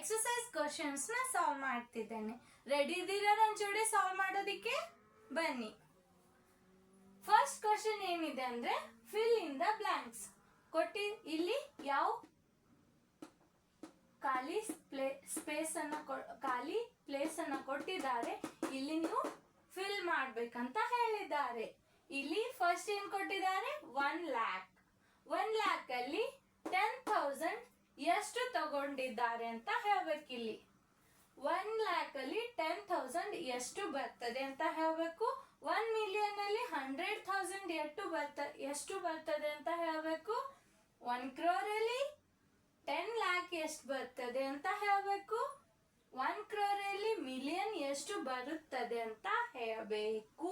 Exercise questions ನ solve ಮಾಡ್ತಿದ್ದೇನೆ. Ready ಇದ್ದೀರಾ ನನ್ನ ಜೋಡಿ ಸಾಲ್ವ್ ಮಾಡೋದಿಕ್ಕೆ? ಬನ್ನಿ. ಫಸ್ಟ್ ಕ್ವಶನ್ ಏನಿದೆ ಅಂದ್ರೆ ಫಿಲ್ ಇನ್ ದ ಬ್ಲಾಂಕ್ಸ್. ಇಲ್ಲಿ ಯಾವ ಖಾಲಿ ಪ್ಲೇಸ್ ಅನ್ನ ಕೊಟ್ಟಿದ್ದಾರೆ, ಇಲ್ಲಿ ನೀವು ಫಿಲ್ ಮಾಡ್ಬೇಕಂತ ಹೇಳಿದ್ದಾರೆ. ಇಲ್ಲಿ ಫಸ್ಟ್ ಏನ್ ಕೊಟ್ಟಿದ್ದಾರೆ? 1 lakh. 1 lakh ಅಲ್ಲಿ 10,000 ಎಷ್ಟು ತಗೊಂಡಿದ್ದಾರೆ ಅಂತ ಹೇಳ್ಬೇಕು. ಇಲ್ಲಿ 1 lakh ಅಲ್ಲಿ 10,000 ಎಷ್ಟು ಬರ್ತದೆ ಅಂತ ಹೇಳ್ಬೇಕು. 1 million ಅಲ್ಲಿ 100,000 ಎಷ್ಟು ಬರ್ತದೆ ಅಂತ ಹೇಳ್ಬೇಕು. 1 crore ಅಲ್ಲಿ 10 lakh ಎಷ್ಟು ಬರ್ತದೆ ಅಂತ ಹೇಳ್ಬೇಕು. 1 crore ಅಲ್ಲಿ ಮಿಲಿಯನ್ ಎಷ್ಟು ಬರುತ್ತದೆ ಅಂತ ಹೇಳ್ಬೇಕು.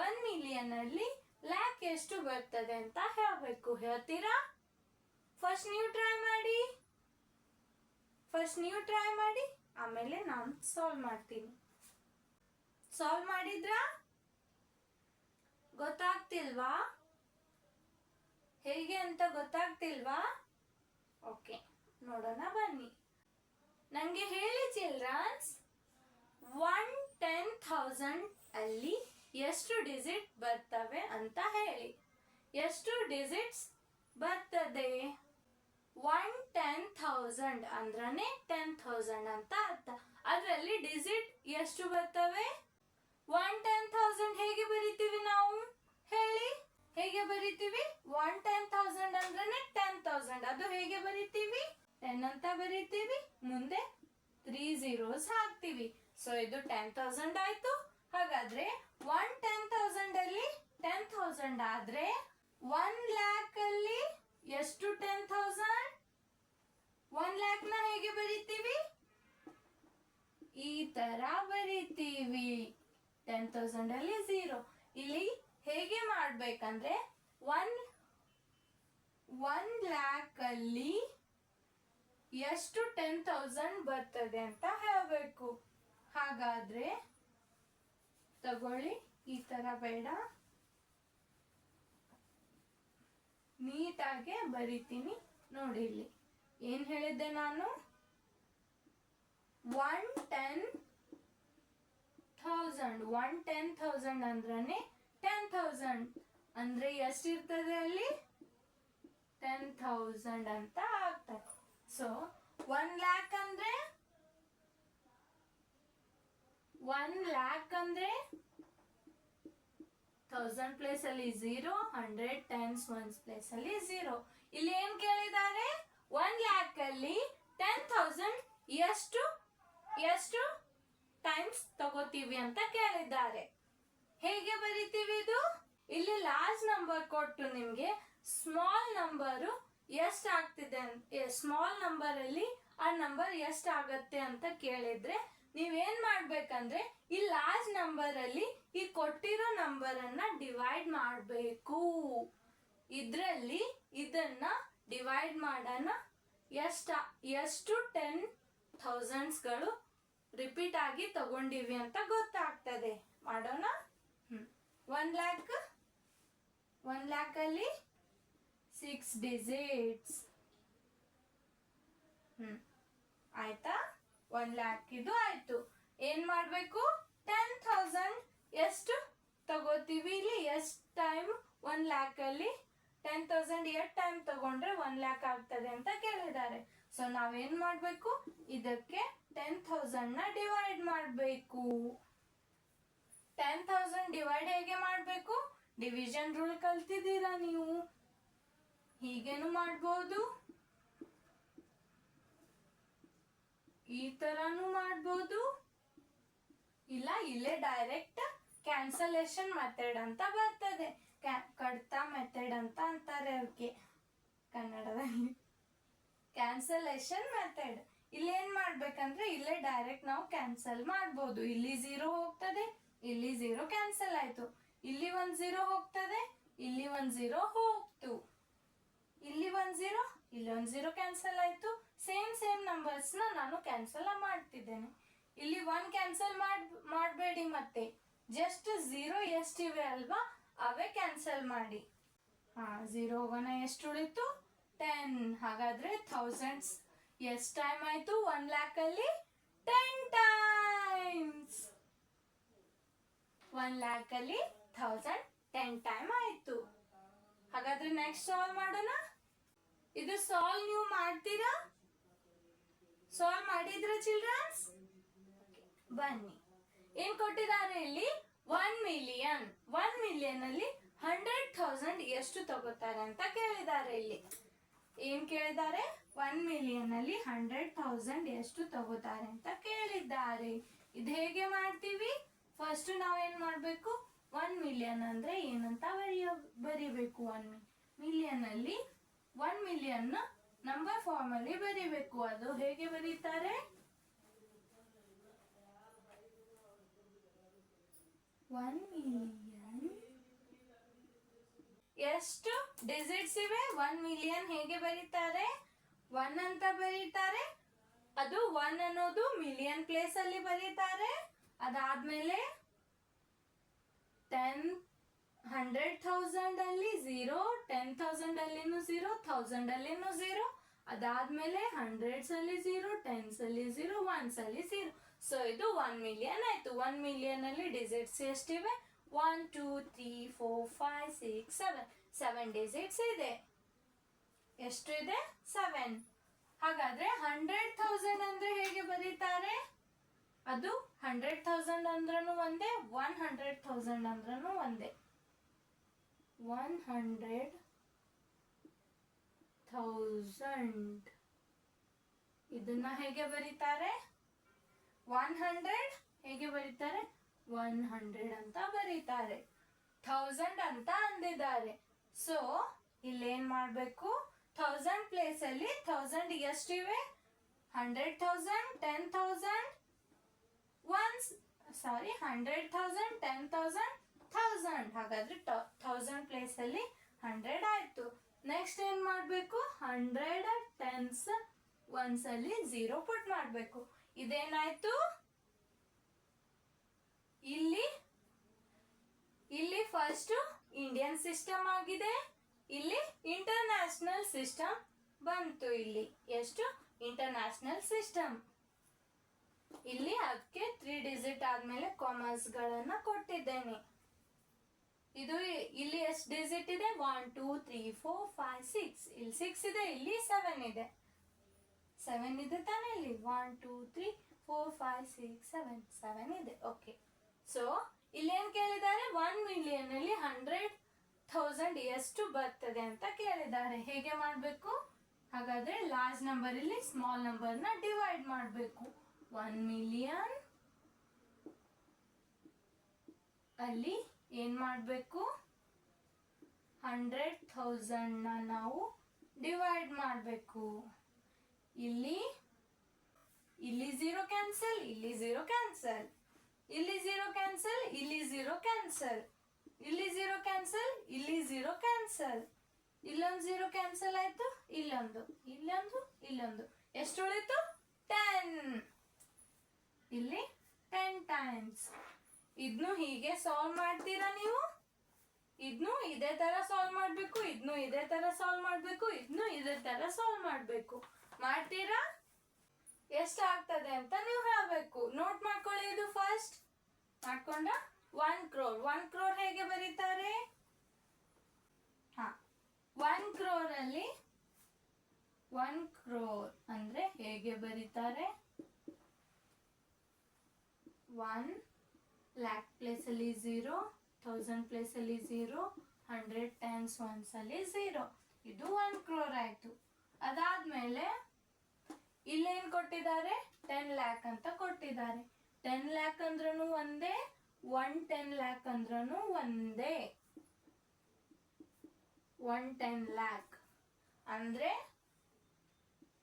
1 million ಅಲ್ಲಿ ಲ್ಯಾಕ್ ಎಷ್ಟು ಬರ್ತದೆ ಅಂತ ಹೇಳ್ಬೇಕು. ಹೇಳ್ತೀರಾ? ಫಸ್ಟ್ ನೀವು ಟ್ರೈ ಮಾಡಿ ಆಮೇಲೆ ನಾನು ಸಾಲ್ವ್ ಮಾಡ್ತೀನಿ. ಸಾಲ್ವ್ ಮಾಡಿದ್ರಾ? ಗೊತ್ತಾಗ್ತಿಲ್ವಾ? ಹೇಗೆ ಅಂತ ಗೊತ್ತಾಗ್ತಿಲ್ವಾ? ಓಕೆ, ನೋಡೋಣ ಬನ್ನಿ. ನಂಗೆ ಹೇಳಿ ಚಿಲ್ಡ್ರನ್ಸ್, 110,000 ಅಲ್ಲಿ ಎಷ್ಟು ಡಿಜಿಟ್ ಬರ್ತವೆ ಅಂತ ಹೇಳಿ. ಎಷ್ಟು ಡಿಜಿಟ್ಸ್ ಬರ್ತದೆ? 110,000 ಅಂದ್ರನೆ 10,000 ಅಂತ ಅರ್ಥ. ಅದರಲ್ಲಿ ಡಿಜಿಟ್ ಎಷ್ಟು ಬರ್ತವೆ? 110,000 ಹೇಗೆ ಬರೀತೀವಿ ನಾವು? ಹೇಳಿ, ಹೇಗೆ ಬರೀತೀವಿ? 110,000 ಅಂದ್ರನೆ 10,000. ಅದು ಹೇಗೆ ಬರೀತೀವಿ? 10 ಅಂತ ಬರೀತೀವಿ, ಮುಂದೆ 3 zeros ಹಾಕ್ತೀವಿ. ಸೊ ಇದು 10,000 ಆಯ್ತು. ಹಾಗಾದ್ರೆ 110,000 ಅಲ್ಲಿ 10,000 ಆದ್ರೆ 1 lakh ಅಲ್ಲಿ ಎಷ್ಟು 10,000? 1 lakh ನ ಹೇಗೆ ಬರೀತೀವಿ? ಈ ತರ ಬರೀತೀವಿ. 10,000 ಅಲ್ಲಿ 0. ಇಲ್ಲಿ ಹೇಗೆ ಮಾಡ್ಬೇಕಂದ್ರೆ 1 lakh ಅಲ್ಲಿ ಎಷ್ಟು 10,000 ಬರ್ತದೆ ಅಂತ ಹೇಳ್ಬೇಕು. ಹಾಗಾದ್ರೆ ತಗೊಳ್ಳಿ, ಈ ತರ ಬೇಡ, ನೀಟಾಗೆ ಬರೀತೀನಿ ನೋಡಿ. ಇಲ್ಲಿ ಏನ್ ಹೇಳಿದ್ದೆ ನಾನು? 110,000 ಅಂದ್ರನೆ 10,000 ಅಂದ್ರೆ ಎಷ್ಟಿರ್ತದೆ ಅಲ್ಲಿ? 10,000 ಅಂತ ಆಗ್ತದೆ. ಸೊ 1 lakh ಅಂದ್ರೆ 1000 ಪ್ಲೇಸ್ ಅಲ್ಲಿ 0, 100 10s ones ಪ್ಲೇಸ್ ಅಲ್ಲಿ 0. ಇಲ್ಲಿ ಏನ್ ಕೇಳಿದ್ದಾರೆ? 1 lakh ಅಲ್ಲಿ 10,000 ಎಷ್ಟು ಟೈಮ್ಸ್ ತಗೋತೀವಿ ಅಂತ ಕೇಳಿದ್ದಾರೆ. ಹೇಗೆ ಬರೀತೀವಿ ಇದು? ಇಲ್ಲಿ ಲಾರ್ಜ್ ನಂಬರ್ ಕೊಟ್ಟು ನಿಮ್ಗೆ ಸ್ಮಾಲ್ ನಂಬರ್ ಎಷ್ಟು ಆಗ್ತಿದೆ, ಸ್ಮಾಲ್ ನಂಬರ್ ಅಲ್ಲಿ ಆ ನಂಬರ್ ಎಷ್ಟು ಆಗತ್ತೆ ಅಂತ ಕೇಳಿದ್ರೆ ನೀವೇನ್ ಮಾಡ್ಬೇಕಂದ್ರೆ ಈ ಲಾರ್ಜ್ ನಂಬರ್ ಅಲ್ಲಿ ಈ ಕೊಟ್ಟಿರೋ ನಂಬರ್ ಅನ್ನ ಡಿವೈಡ್ ಮಾಡಬೇಕು. ಇದ್ರಲ್ಲಿ ಇದನ್ನ ಡಿವೈಡ್ ಮಾಡೋಣ. ಎಷ್ಟು 10,000s ಗಳು ರಿಪೀಟ್ ಆಗಿ ತಗೊಂಡಿವಿ ಅಂತ ಗೊತ್ತಾಗ್ತದೆ. ಮಾಡೋಣ. 1 lakh ಅಲ್ಲಿ 6 digits. ಆಯ್ತಾ? 1 lakh ಇದು ಆಯ್ತು. ಏನ್ ಮಾಡ್ಬೇಕು? 10,000 ಎಷ್ಟು ತಗೋತೀವಿ? ಇಲ್ಲಿ ಎಷ್ಟು ಟೈಮ್ 1 lakh ಅಲ್ಲಿ 10,000 ಎಷ್ಟು ಟೈಮ್ ತಗೊಂಡ್ರೆ 1 lakh ಆಗ್ತದೆ ಅಂತ ಕೇಳಿದ್ದಾರೆ. ಸೊ ನಾವೇನ್ ಮಾಡ್ಬೇಕು? ಇದಕ್ಕೆ 10,000 ನ ಡಿವೈಡ್ ಮಾಡ್ಬೇಕು. 10,000 ಡಿವೈಡ್ ಹೇಗೆ ಮಾಡ್ಬೇಕು? ಡಿವಿಷನ್ ರೂಲ್ ಕಲ್ತಿದ್ದೀರಾ ನೀವು. ಹೀಗೇನು ಮಾಡ್ಬೋದು, ಈ ತರಾನು ಮಾಡ್ಬೋದು, ಇಲ್ಲ ಇಲ್ಲೇ ಡೈರೆಕ್ಟ್ ಕ್ಯಾನ್ಸಲೇಷನ್ ಮೆಥಡ್ ಅಂತ ಬರ್ತದೆ. ಕಡ್ತಾ ಮೆಥಡ್ ಅಂತ ಅಂತಾರೆ ಅದಕ್ಕೆ ಕನ್ನಡದಲ್ಲಿ. Cancellation method. ಇಲ್ಲಿ ಏನ್ ಮಾಡ್ಬೇಕಂದ್ರೆ ಇಲ್ಲೇ ಡೈರೆಕ್ಟ್ ನಾವು ಕ್ಯಾನ್ಸಲ್ ಮಾಡ್ಬೋದು. ಇಲ್ಲಿ 0 ಹೋಗ್ತದೆ, ಇಲ್ಲಿ 0 ಕ್ಯಾನ್ಸಲ್ ಆಯ್ತು. ಇಲ್ಲಿ 1 0 ಹೋಗ್ತದೆ, ಇಲ್ಲಿ 1 0 ಹೋಗ್ತು. ಇಲ್ಲಿ 1 0, ಇಲ್ಲಿ 1 0 ಕ್ಯಾನ್ಸಲ್ ಆಯ್ತು. ಸೇಮ್ ನಂಬರ್ಸ್ ನ ನಾನು ಕ್ಯಾನ್ಸಲ್ ಮಾಡ್ತಿದ್ದೇನೆ. ಇಲ್ಲಿ 1 ಕ್ಯಾನ್ಸಲ್ ಮಾಡಬೇಡಿ, ಮತ್ತೆ ಜಸ್ಟ್ 0 ಎಷ್ಟಿವೆ ಅಲ್ವಾ ಅವೇ ಕ್ಯಾನ್ಸಲ್ ಮಾಡಿ. 0 ಹೋಗೋಣ, ಎಷ್ಟು ಉಳಿತು? 10. ಹಾಗಾದ್ರೆ ಥೌಸಂಡ್ಸ್ ಎಷ್ಟು ಟೈಮ್ ಆಯ್ತು 1 lakh ಅಲ್ಲಿ 10 ಟೈಮ್ಸ್. 1 lakh ಅಲ್ಲಿ 1000 10 ಟೈಮ್ ಆಯ್ತು. ಹಾಗಾದ್ರೆ ನೆಕ್ಸ್ಟ್ ಸಾಲ್ವ್ ಮಾಡೋಣ. ಇದು ಸಾಲ್ವ್ ನೀವು ಮಾಡ್ತೀರಾ? ಸಾಲ್ವ್ ಮಾಡಿದ್ರ ಚಿಲ್ಡ್ರನ್ಸ್? ಬನ್ನಿ. ಏನ್ ಕೊಟ್ಟಿದ್ದಾರೆ ಇಲ್ಲಿ? 1 million. 1 million ಅಲ್ಲಿ 100,000 ಎಷ್ಟು ತಗೋತಾರೆ ಅಂತ ಕೇಳಿದ್ದಾರೆ. ಇಲ್ಲಿ ಏನ್ ಕೇಳಿದ್ದಾರೆ? 1 million ಅಲ್ಲಿ 100,000 ಎಷ್ಟು ತಗೋತಾರೆ ಅಂತ ಕೇಳಿದ್ದಾರೆ. ಇದು ಹೇಗೆ ಮಾಡ್ತೀವಿ? ಫಸ್ಟ್ ನಾವೇನ್ ಮಾಡ್ಬೇಕು? 1 million ಅಂದ್ರೆ ಏನಂತ ಬರಿಬೇಕು. 1 million ಅಲ್ಲಿ 1 million ನಂಬರ್ ಫಾರ್ಮ್ ಅಲ್ಲಿ ಬರಿಬೇಕು. ಅದು ಹೇಗೆ ಬರೀತಾರೆ? 1 million ಎಷ್ಟು ಡಿಜಿಟ್ಸ್ ಇವೆ? 1 million ಹೇಗೆ ಬರೀತಾರೆ? 1 ಅಂತ ಬರೀತಾರೆ. ಅದು 1 ಅನ್ನೋದು ಮಿಲಿಯನ್ ಪ್ಲೇಸ್ ಅಲ್ಲಿ ಬರೀತಾರೆ. ಅದಾದ್ಮೇಲೆ 100,000 ಅಲ್ಲಿ 0, 10,000 ಅಲ್ಲಿನೂ 0, 1000 ಅಲ್ಲಿನೂ 0. ಅದಾದ್ಮೇಲೆ 100s ಅಲ್ಲಿ 0, 10s ಅಲ್ಲಿ 0, 1s ಅಲ್ಲಿ 0. ಸೊ ಇದು 1 million ಆಯ್ತು. 1 million ಅಲ್ಲಿ ಡಿಜಿಟ್ಸ್ ಎಷ್ಟಿವೆ? 1 2 3 4 5 6 7. 7 ಡಿಜಿಟ್ಸ್ ಇದೆ. ಎಷ್ಟು ಇದೆ? 7. ಹಾಗಾದ್ರೆ 100,000 ಅಂದ್ರೆ ಹೇಗೆ ಬರೀತಾರೆ? ಅದು 100,000 ಅಂದ್ರೂ ಒಂದೇ, 100,000 ಅಂದ್ರೂ ಒಂದೇ. 100,000 ಇದನ್ನ ಹೇಗೆ ಬರೀತಾರೆ? 100 ಹೇಗೆ ಬರೀತಾರೆ? 100 ಅಂತ ಬರೀತಾರೆ. 1000 ಅಂತ ಅಂದಿದ್ದಾರೆ. ಸೊ ಇಲ್ಲೇನ್ ಮಾಡ್ಬೇಕು? 1000 ಪ್ಲೇಸ್ ಅಲ್ಲಿ 1000 ಎಷ್ಟಿವೆ? 100,000, 10,000, 100,000, 10,000, 1000. ಹಾಗಾದ್ರೆ 1000 ಪ್ಲೇಸ್ ಅಲ್ಲಿ 100 ಆಯ್ತು. ನೆಕ್ಸ್ಟ್ ಏನ್ ಮಾಡ್ಬೇಕು? 100 10s 1s ಅಲ್ಲಿ 0 ಪುಟ್ ಮಾಡ್ಬೇಕು. ಇದೇನಾಯ್ತು? ಇಲ್ಲಿ ಫಸ್ಟ್ ಇಂಡಿಯನ್ ಸಿಸ್ಟಮ್ ಆಗಿದೆ. ಇಲ್ಲಿ ಇಂಟರ್ನ್ಯಾಷನಲ್ ಸಿಸ್ಟಮ್ ಬಂತು. ಇಲ್ಲಿ ಎಷ್ಟು? International system. ಇಲ್ಲಿ ಅದಕ್ಕೆ 3 ಡಿಜಿಟ್ ಆದ್ಮೇಲೆ ಕಾಮರ್ಸ್ ಗಳನ್ನ ಕೊಟ್ಟಿದ್ದೇನೆ. ಇದು ಇಲ್ಲಿ ಎಷ್ಟು ಡಿಜಿಟ್ ಇದೆ? 1 2 3 4 5 6. ಇಲ್ಲಿ 6 ಇದೆ, ಇಲ್ಲಿ 7 ಇದೆ. 7 ಇದೆ ತಾನೇ? ಇಲ್ಲಿ 1 2 3 4 5 6 7 7 ಇದೆ. ಓಕೆ. ಸೊ ಇಲ್ಲೇನ್ ಕೇಳಿದ್ದಾರೆ? 1 million ಅಲ್ಲಿ 100,000 ಎಷ್ಟು ಬರ್ತದೆ ಅಂತ ಕೇಳಿದ್ದಾರೆ. ಹೇಗೆ ಮಾಡ್ಬೇಕು? ಹಾಗಾದ್ರೆ ಲಾರ್ಜ್ ನಂಬರ್ ಇಲ್ಲಿ ಸ್ಮಾಲ್ ನಂಬರ್ ನ ಡಿವೈಡ್ ಮಾಡಬೇಕು. 1 million ಅಲ್ಲಿ ಏನ್ ಮಾಡ್ಬೇಕು? 100,000 ನ ನಾವು ಡಿವೈಡ್ ಮಾಡಬೇಕು. ಇಲ್ಲಿ 0 ಕ್ಯಾನ್ಸಲ್, ಇಲ್ಲಿ 0 ಕ್ಯಾನ್ಸಲ್, ಇಲ್ಲಿ 0 ಕ್ಯಾನ್ಸಲ್, ಇಲ್ಲಿ 0 ಕ್ಯಾನ್ಸಲ್, ಇಲ್ಲಿ 0 ಕ್ಯಾನ್ಸಲ್, ಇಲ್ಲಿ 0 ಕ್ಯಾನ್ಸಲ್, ಇಲ್ಲೊಂದು 0 ಕ್ಯಾನ್ಸಲ್ ಆಯ್ತು, ಇಲ್ಲೊಂದು, ಇಲ್ಲೊಂದು. ಎಷ್ಟು ಉಳಿತು? 10. ಇಲ್ಲಿ 10 ಟೈಮ್ಸ್. ಇದನ್ನು ಹೀಗೆ ಸಾಲ್ವ್ ಮಾಡ್ತೀರಾ ನೀವು? ಇದನ್ನು ಇದೇ ತರ ಸಾಲ್ವ್ ಮಾಡಬೇಕು, ಇದನ್ನು ಇದೇ ತರ ಸಾಲ್ವ್ ಮಾಡಬೇಕು, ಇದನ್ನು ಇದೇ ತರ ಸಾಲ್ವ್ ಮಾಡಬೇಕು. ಮಾಡ್ತೀರಾ? ಎಷ್ಟಾಗ್ತದೆ ಅಂತ ನೀವು ಹೇಳಬೇಕು. ನೋಟ್ ಮಾಡ್ಕೊಳ್ಳಿ. ಇದು ಫಸ್ಟ್ ಮಾಡ್ಕೊಂಡ 1 crore. 1 crore ಹೇಗೆ ಬರೀತಾರೆ? 1 crore ಅಲ್ಲಿ 1 crore ಅಂದ್ರೆ ಹೇಗೆ ಬರೀತಾರೆ? 1 lakh ಪ್ಲೇಸ್ ಅಲ್ಲಿ 0, 1000 ಪ್ಲೇಸ್ ಅಲ್ಲಿ 0, 100 10s 1s ಅಲ್ಲಿ 0. ಇದು 1 crore ಆಯ್ತು. ಅದಾದ್ಮೇಲೆ ಇಲ್ಲೇನ್ ಕೊಟ್ಟಿದ್ದಾರೆ? 10 lakh ಅಂತ ಕೊಟ್ಟಿದ್ದಾರೆ. 10 lakh ಅಂದ್ರೂ ಒಂದೇ, 110 lakh ಅಂದ್ರೂ ಒಂದೇ. 110 lakh ಅಂದ್ರೆ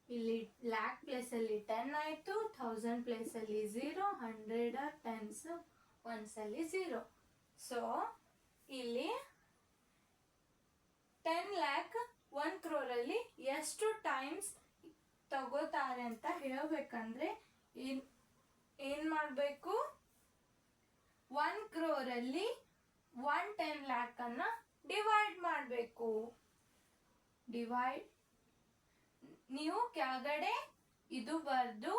ಇಲ್ಲಿ ಲ್ಯಾಕ್ ಪ್ಲೇಸ್ ಅಲ್ಲಿ 10 ಆಯ್ತು, 1000 ಪ್ಲೇಸ್ ಅಲ್ಲಿ 0, 100 10s 1s ಅಲ್ಲಿ 0. ಸೊ ಇಲ್ಲಿ 10 lakh 1 crore ಅಲ್ಲಿ ಎಷ್ಟು ಟೈಮ್ಸ್ ತಗೋತಾರೆ ಅಂತ ಹೇಳ್ಬೇಕಂದ್ರೆ ಏನ್ ಮಾಡ್ಬೇಕು? 1 crore ಅಲ್ಲಿ 110 lakh ಅನ್ನ ಡಿವೈಡ್ ಮಾಡಬೇಕು. ಡಿವೈಡ್ ನೀವು ಕೆಳಗಡೆ ಇದು ಬರ್ದು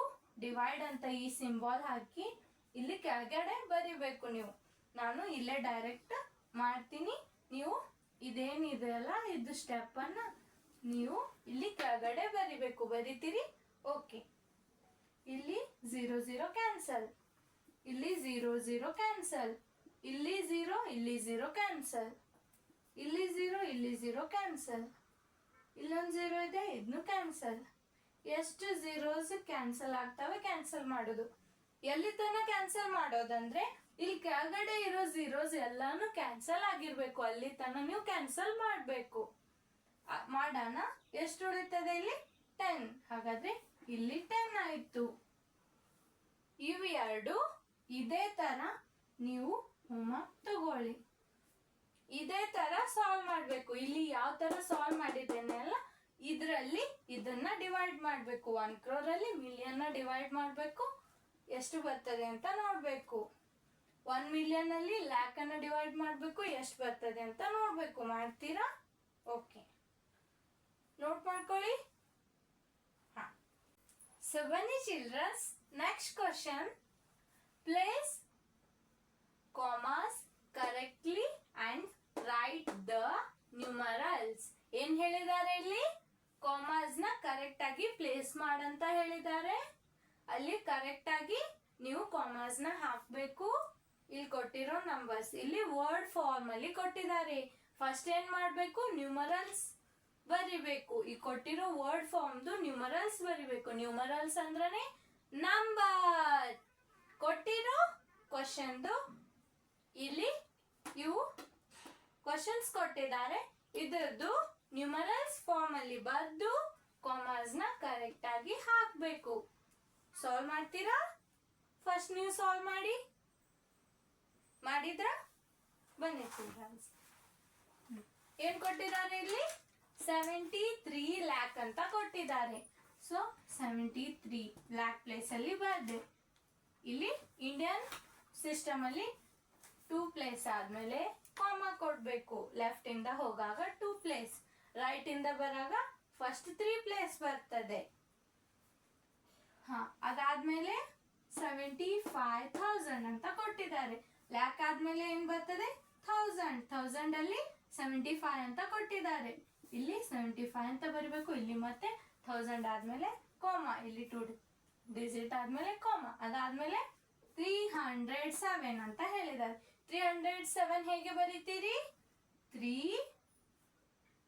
ಡಿವೈಡ್ ಅಂತ ಈ ಸಿಂಬಾಲ್ ಹಾಕಿ ಇಲ್ಲಿ ಕೆಳಗಡೆ ಬರಿಬೇಕು ನೀವು. ನಾನು ಇಲ್ಲೇ ಡೈರೆಕ್ಟ್ ಮಾಡ್ತೀನಿ, ನೀವು ಇದೇನಿದೆ ಅಲ್ಲ ಇದು ಸ್ಟೆಪ್ ಅನ್ನ ನೀವು ಇಲ್ಲಿ ಕೆಳಗಡೆ ಬರಿಬೇಕು. ಬರಿತೀರಿ? ಓಕೆ. ಇಲ್ಲಿ 0 0 ಕ್ಯಾನ್ಸಲ್, ಇಲ್ಲಿ 0 0 ಕ್ಯಾನ್ಸಲ್, ಇಲ್ಲಿ 0 ಇಲ್ಲಿ 0 ಕ್ಯಾನ್ಸಲ್, ಇಲ್ಲಿ 0 ಇಲ್ಲಿ 0 ಕ್ಯಾನ್ಸಲ್, ಇಲ್ಲೊಂದು 0 ಇದೆ ಇದನ್ನು ಕ್ಯಾನ್ಸಲ್. ಎಷ್ಟು ಝೀರೋಸ್ ಕ್ಯಾನ್ಸಲ್ ಆಗ್ತವೆ ಕ್ಯಾನ್ಸಲ್ ಮಾಡೋದು. ಎಲ್ಲಿ ತನಕ ಕ್ಯಾನ್ಸಲ್ ಮಾಡೋದಂದ್ರೆ ಇಲ್ಲಿ ಕೆಳಗಡೆ ಇರೋ ಝೀರೋಸ್ ಎಲ್ಲಾನು ಕ್ಯಾನ್ಸಲ್ ಆಗಿರ್ಬೇಕು, ಅಲ್ಲಿ ತನಕ ನೀವು ಕ್ಯಾನ್ಸಲ್ ಮಾಡಬೇಕು. ಮಾಡೋಣ. ಎಷ್ಟು ಉಳಿತದೆ ಇಲ್ಲಿ? 10. ಹಾಗಾದ್ರೆ ಇಲ್ಲಿ 10 ಆಯ್ತು. ಇವು ಎರಡು ಇದೇ ತರ ನೀವು ಹೋಮ್ವರ್ಕ್ ತಗೊಳ್ಳಿ. ಇದೇ ತರ ಸಾಲ್ವ್ ಮಾಡ್ಬೇಕು. ಇಲ್ಲಿ ಯಾವ ತರ ಸಾಲ್ವ್ ಮಾಡಿದ್ದೇನೆ ಅಲ್ಲ ಇದರಲ್ಲಿ ಇದನ್ನ ಡಿವೈಡ್ ಮಾಡ್ಬೇಕು. 1 crore ಅಲ್ಲಿ ಮಿಲಿಯನ್ ಡಿವೈಡ್ ಮಾಡ್ಬೇಕು, ಎಷ್ಟು ಬರ್ತದೆ ಅಂತ ನೋಡ್ಬೇಕು. 1 million ಅಲ್ಲಿ ಲ್ಯಾಕ್ ಅನ್ನ ಡಿವೈಡ್ ಮಾಡ್ಬೇಕು, ಎಷ್ಟು ಬರ್ತದೆ ಅಂತ ನೋಡ್ಬೇಕು. ಮಾಡ್ತೀರಾ? ಓಕೆ, ನೋಟ್ ಮಾಡ್ಕೊಳ್ಳಿ. So bani children, next question. Place commas correctly and write the numerals. ಏನ್ ಹೇಳಿದ್ದಾರೆ ಇಲ್ಲಿ? ಕಾಮರ್ಸ್ ನ ಕರೆಕ್ಟ್ ಆಗಿ ಪ್ಲೇಸ್ ಮಾಡಂತ ಹೇಳಿದ್ದಾರೆ. ಅಲ್ಲಿ ಕರೆಕ್ಟ್ ಆಗಿ ನೀವು ಕಾಮರ್ಸ್ ನ ಹಾಕ್ಬೇಕು. ಇಲ್ಲಿ ಕೊಟ್ಟಿರೋ ನಂಬರ್ಸ್ ಇಲ್ಲಿ ವರ್ಡ್ ಫಾರ್ಮ್ ಅಲ್ಲಿ ಕೊಟ್ಟಿದ್ದಾರೆ. ಫಸ್ಟ್ ಏನ್ ಮಾಡ್ಬೇಕು? ನ್ಯೂಮರಲ್ಸ್ ಬರಿಬೇಕು. ಈ ಕೊಟ್ಟಿರೋ ವರ್ಡ್ ಫಾರ್ಮ್ದು ನ್ಯೂಮರಲ್ಸ್ ಬರಿಬೇಕು. ನ್ಯೂಮರಲ್ಸ್ ಅಂದ್ರನೆ ನಂಬರ್. ಕೊಟ್ಟಿರೋ ಕ್ವಶನ್ದು ಇಲ್ಲಿ ಇವು ಕ್ವಶನ್ಸ್ ಕೊಟ್ಟಿದ್ದಾರೆ, ಇದರದ್ದು ನ್ಯೂಮರಲ್ಸ್ ಫಾರ್ಮ್ ಅಲ್ಲಿ ಬರ್ದು ಕಾಮರ್ಸ್ ನ ಕರೆಕ್ಟ್ ಆಗಿ ಹಾಕ್ಬೇಕು. ಸಾಲ್ವ್ ಮಾಡ್ತೀರಾ? ಫಸ್ಟ್ ನೀವು ಸಾಲ್ವ್ ಮಾಡಿ. ಮಾಡಿದ್ರ? ಬನ್ನಿ ಚಿಲ್ಡ್ರನ್ಸ್. ಏನ್ ಕೊಟ್ಟಿದ್ದಾರೆ ಇಲ್ಲಿ? 73 lakh ಅಂತ ಕೊಟ್ಟಿದ್ದಾರೆ. ಸೊ 73 lakh ಪ್ಲೇಸ್ ಅಲ್ಲಿ ಬರ್ದೆ. ಇಲ್ಲಿ ಇಂಡಿಯನ್ ಸಿಸ್ಟಮ್ ಅಲ್ಲಿ 2 ಪ್ಲೇಸ್ ಆದ್ಮೇಲೆ ಕಾಮ ಕೊಡ್ಬೇಕು. ಲೆಫ್ಟ್ ಇಂದ ಹೋಗಾಗ 2 ಪ್ಲೇಸ್, ರೈಟ್ ಇಂದ ಬರಾಗ ಫಸ್ಟ್ 3 ಪ್ಲೇಸ್ ಬರ್ತದೆ. ಅದಾದ್ಮೇಲೆ 75,000 ಅಂತ ಕೊಟ್ಟಿದ್ದಾರೆ. ಲ್ಯಾಕ್ ಆದ್ಮೇಲೆ ಏನ್ ಬರ್ತದೆ? 1000 ಅಲ್ಲಿ 75 ಅಂತ ಕೊಟ್ಟಿದ್ದಾರೆ. ಇಲ್ಲಿ 75 ಅಂತ ಬರಬೇಕು. ಇಲ್ಲಿ ಮತ್ತೆ 1000 ಆದ್ಮೇಲೆ ಕಾಮ, ಇಲ್ಲಿ 2 ಡಿಜಿಟ್ ಆದ್ಮೇಲೆ ಕಾಮ, ಅದಾದ್ಮೇಲೆ 307 ಅಂತ ಹೇಳಿದ್ದಾರೆ. 307 ಹೇಗೆ ಬರೀತೀರಿ? 3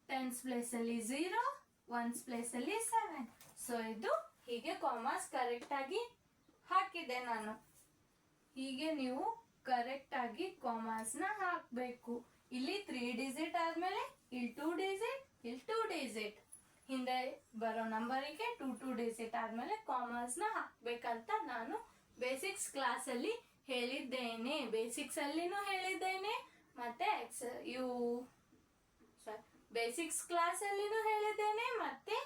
10s ಪ್ಲೇಸ್ ಅಲ್ಲಿ 0, 1s ಪ್ಲೇಸ್ ಅಲ್ಲಿ 7. ಸೊ ಇದು ಹೀಗೆ ಕಾಮರ್ಸ್ ಕರೆಕ್ಟ್ ಆಗಿ ಹಾಕಿದೆ ನಾನು. ಹೀಗೆ ನೀವು ಕರೆಕ್ಟ್ ಆಗಿ ಕಾಮರ್ಸ್ ನ ಹಾಕ್ಬೇಕು. ಇಲ್ಲಿ 3 ಡಿಜಿಟ್ ಆದ್ಮೇಲೆ ಇಲ್ಲಿ 2 ಡಿಜಿಟ್, ಇಲ್ಲಿ 2 ಡಿಜಿಟ್, ಹಿಂದೆ ಬರೋ ನಂಬರಿಗೆ 2 ಡಿಜಿಟ್ ಆದ್ಮೇಲೆ ಕಾಮರ್ಸ್ ನ ಹಾಕ್ಬೇಕಂತ ನಾನು ಬೇಸಿಕ್ಸ್ ಕ್ಲಾಸ್ ಅಲ್ಲಿ ಹೇಳಿದ್ದೇನೆ. ಬೇಸಿಕ್ಸ್ ಅಲ್ಲಿನೂ ಹೇಳಿದ್ದೇನೆ, ಮತ್ತೆ ಬೇಸಿಕ್ಸ್ ಕ್ಲಾಸ್ ಅಲ್ಲಿನೂ ಹೇಳಿದ್ದೇನೆ, ಮತ್ತೆ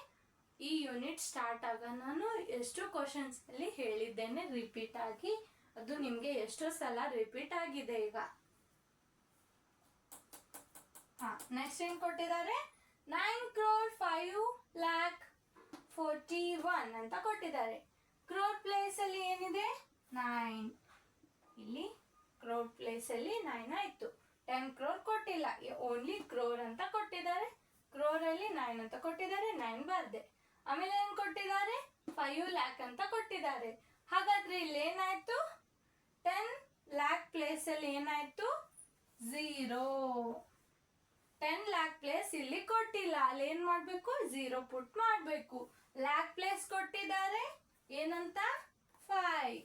ಈ ಯೂನಿಟ್ ಸ್ಟಾರ್ಟ್ ಆಗ ನಾನು ಎಷ್ಟು ಕ್ವಶನ್ಸ್ ಅಲ್ಲಿ ಹೇಳಿದ್ದೇನೆ ರಿಪೀಟ್ ಆಗಿ. ಅದು ನಿಮ್ಗೆ ಎಷ್ಟೋ ಸಲ ರಿಪೀಟ್ ಆಗಿದೆ ಈಗ. ನೆಕ್ಸ್ಟ್ ಏನ್ ಕೊಟ್ಟಿದ್ದಾರೆ? 9 crore 5 lakh 41 ಅಂತ ಕೊಟ್ಟಿದ್ದಾರೆ. ಕ್ರೋರ್ ಪ್ಲೇಸ್ ಅಲ್ಲಿ ಏನಿದೆ? 9. ಇಲ್ಲಿ ಕ್ರೋರ್ ಪ್ಲೇಸ್ ಅಲ್ಲಿ 9 ಆಯ್ತು. 10 crore ಕೊಟ್ಟಿಲ್ಲ, ಓನ್ಲಿ ಕ್ರೋರ್ ಅಂತ ಕೊಟ್ಟಿದ್ದಾರೆ. ಕ್ರೋರ್ ಅಲ್ಲಿ 9 ಅಂತ ಕೊಟ್ಟಿದ್ದಾರೆ, 9 ಬರ್ದೆ. ಆಮೇಲೆ ಏನ್ ಕೊಟ್ಟಿದ್ದಾರೆ? 5 lakh ಅಂತ ಕೊಟ್ಟಿದ್ದಾರೆ. ಹಾಗಾದ್ರೆ ಇಲ್ಲಿ ಏನಾಯ್ತು? 10 lakh ಪ್ಲೇಸ್ ಅಲ್ಲಿ ಏನಾಯ್ತು? 0. 10 lakh ಪ್ಲೇಸ್ ಇಲ್ಲಿ ಕೊಟ್ಟಿಲ್ಲ, ಅಲ್ಲಿ ಏನ್ ಮಾಡ್ಬೇಕು? 0 ಪುಟ್ ಮಾಡ್ಬೇಕು. ಲ್ಯಾಕ್ ಪ್ಲೇಸ್ ಕೊಟ್ಟಿದ್ದಾರೆ ಏನಂತ? 5.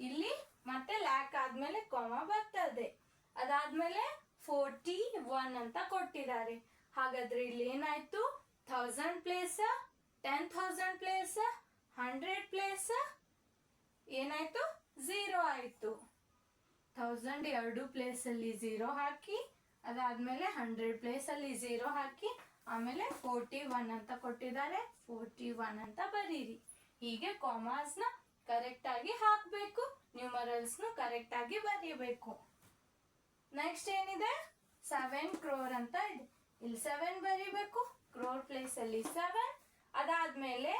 ಇಲ್ಲಿ ಮತ್ತೆ ಲ್ಯಾಕ್ ಆದ್ಮೇಲೆ ಕಾಮ ಬರ್ತದೆ. ಅದಾದ್ಮೇಲೆ 41 ಅಂತ ಕೊಟ್ಟಿದ್ದಾರೆ. ಹಾಗಾದ್ರೆ ಇಲ್ಲಿ ಏನಾಯ್ತು? 1000 ಪ್ಲೇಸ್, 10,000 ಪ್ಲೇಸ್, 100 ಪ್ಲೇಸ್ ಏನಾಯ್ತು? 0 ಆಯ್ತು. 1000 ಎರಡು ಪ್ಲೇಸ್ ಅಲ್ಲಿ 0 ಹಾಕಿ, ಅದಾದ್ಮೇಲೆ 100 ಪ್ಲೇಸ್ ಅಲ್ಲಿ 0 ಹಾಕಿ, ಆಮೇಲೆ 41 ಅಂತ ಕೊಟ್ಟಿದ್ದಾರೆ, 41 ಅಂತ ಬರೀರಿ. ಹೀಗೆ ಕಾಮರ್ಸ್ ನ ಕರೆಕ್ಟ್ ಆಗಿ ಹಾಕ್ಬೇಕು, ನ್ಯೂಮರಲ್ಸ್ ನು ಕರೆಕ್ಟ್ ಆಗಿ ಬರೀಬೇಕು. ನೆಕ್ಸ್ಟ್ ಏನಿದೆ? 7 crore ಅಂತ ಇದೆ. ಇಲ್ಲಿ 7 ಬರೀಬೇಕು, ಕ್ರೋರ್ ಪ್ಲೇಸ್ ಅಲ್ಲಿ 7. ಅದಾದ್ಮೇಲೆ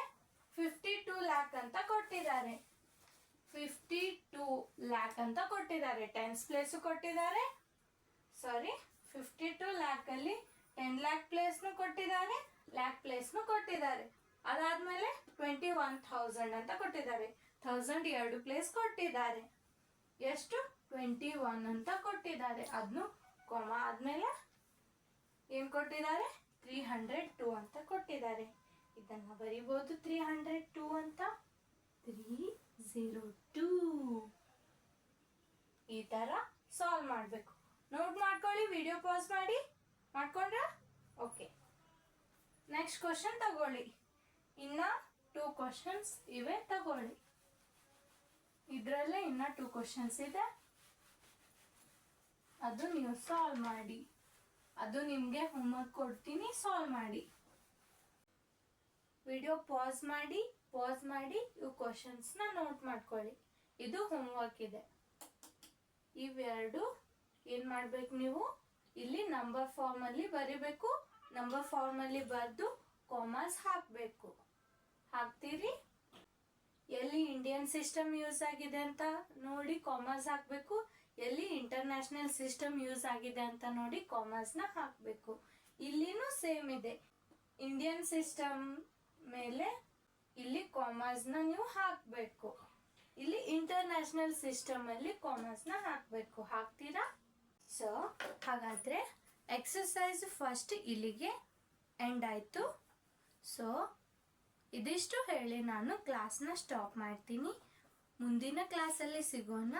52 ಲ್ಯಾಕ್ ಅಂತ ಕೊಟ್ಟಿದ್ದಾರೆ. 52 ಲ್ಯಾಕ್ ಅಂತ ಕೊಟ್ಟಿದ್ದಾರೆ. ಟೆನ್ಸ್ ಪ್ಲೇಸ್ ಕೊಟ್ಟಿದ್ದಾರೆ. ಸಾರಿ, 52 ಲ್ಯಾಕ್ ಅಲ್ಲಿ 10 ಲ್ಯಾಕ್ ಪ್ಲೇಸ್ನು ಕೊಟ್ಟಿದ್ದಾರೆ, ಲ್ಯಾಕ್ ಪ್ಲೇಸ್ನು ಕೊಟ್ಟಿದ್ದಾರೆ. ಅದಾದ್ಮೇಲೆ 21,000 ಅಂತ ಕೊಟ್ಟಿದ್ದಾರೆ. 1000 2 ಪ್ಲೇಸ್ ಕೊಟ್ಟಿದ್ದಾರೆ. ಎಷ್ಟು? 21 ಅಂತ ಕೊಟ್ಟಿದ್ದಾರೆ. ಅದನ್ನು ಕೊಮ ಆದ್ಮೇಲೆ ಏನ್ ಕೊಟ್ಟಿದ್ದಾರೆ? 302 ಅಂತ ಕೊಟ್ಟಿದ್ದಾರೆ. ಇದನ್ನ ಬರಿಬಹುದು 302 ಅಂತ. 302 ಈ ತರ ಸಾಲ್ವ್ ಮಾಡಬೇಕು. ನೋಟ್ ಮಾಡ್ಕೊಳ್ಳಿ, ವಿಡಿಯೋ ಪಾಸ್ ಮಾಡಿ. ಮಾಡ್ಕೊಂಡ್ರ? ಓಕೆ. ನೆಕ್ಸ್ಟ್ ಕ್ವಶನ್ ತಗೊಳ್ಳಿ. ಇನ್ನ 2 ಕ್ವಶನ್ಸ್ ಇವೆ, ತಗೊಳ್ಳಿ. ಇದರಲ್ಲೇ ಇನ್ನ 2 ಕ್ವಶನ್ಸ್ ಇದೆ, ಅದು ನೀವು ಸಾಲ್ವ್ ಮಾಡಿ. ಅದು ನಿಮಗೆ ಹೋಮ್ವರ್ಕ್ ಕೊಡ್ತೀನಿ, ಸಾಲ್ವ್ ಮಾಡಿ. ವಿಡಿಯೋ ಪಾಸ್ ಮಾಡಿ ಇವು ಕ್ವಶನ್ಸ್ನ ನೋಟ್ ಮಾಡ್ಕೊಳ್ಳಿ. ಇದು ಹೋಮ್ವರ್ಕ್ ಇದೆ. ಇವೆರಡು ಏನು ಮಾಡ್ಬೇಕು ನೀವು? ಇಲ್ಲಿ ನಂಬರ್ ಫಾರ್ಮ್ ಅಲ್ಲಿ ಬರಿಬೇಕು. ನಂಬರ್ ಫಾರ್ಮ್ ಅಲ್ಲಿ ಬರೆದು ಕಾಮರ್ಸ್ ಹಾಕಬೇಕು. ಹಾಕ್ತೀರಿ? ಎಲ್ಲಿ ಇಂಡಿಯನ್ ಸಿಸ್ಟಮ್ ಯೂಸ್ ಆಗಿದೆ ಅಂತ ನೋಡಿ ಕಾಮರ್ಸ್ ಹಾಕಬೇಕು. ಎಲ್ಲಿ ಇಂಟರ್ನ್ಯಾಷನಲ್ ಸಿಸ್ಟಮ್ ಯೂಸ್ ಆಗಿದೆ ಅಂತ ನೋಡಿ ಕಾಮರ್ಸ್ನ ಹಾಕಬೇಕು. ಇಲ್ಲಿನೂ ಸೇಮ್ ಇದೆ. ಇಂಡಿಯನ್ ಸಿಸ್ಟಮ್ ಮೇಲೆ ಇಲ್ಲಿ ಕಾಮರ್ಸ್ನ ನೀವು ಹಾಕಬೇಕು. ಇಲ್ಲಿ ಇಂಟರ್ನ್ಯಾಷನಲ್ ಸಿಸ್ಟಮ್ ಅಲ್ಲಿ ಕಾಮರ್ಸ್ನ ಹಾಕಬೇಕು. ಹಾಕ್ತೀರಾ? ಸೊ ಹಾಗಾದ್ರೆ ಎಕ್ಸಸೈಸ್ ಫಸ್ಟ್ ಇಲ್ಲಿಗೆ ಎಂಡ್ ಆಯಿತು. ಸೊ ಇದಿಷ್ಟು ಹೇಳಿ ನಾನು ಕ್ಲಾಸ್ನ ಸ್ಟಾಪ್ ಮಾಡ್ತೀನಿ. ಮುಂದಿನ ಕ್ಲಾಸಲ್ಲಿ ಸಿಗೋಣ.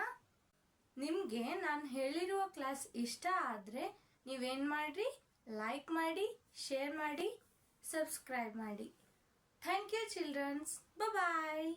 ನಿಮಗೆ ನಾನು ಹೇಳಿರುವ ಕ್ಲಾಸ್ ಇಷ್ಟ ಆದರೆ ನೀವೇನು ಮಾಡಿರಿ? ಲೈಕ್ ಮಾಡಿ, ಶೇರ್ ಮಾಡಿ, ಸಬ್ಸ್ಕ್ರೈಬ್ ಮಾಡಿ. Thank you childrens. ಬಾಯ್.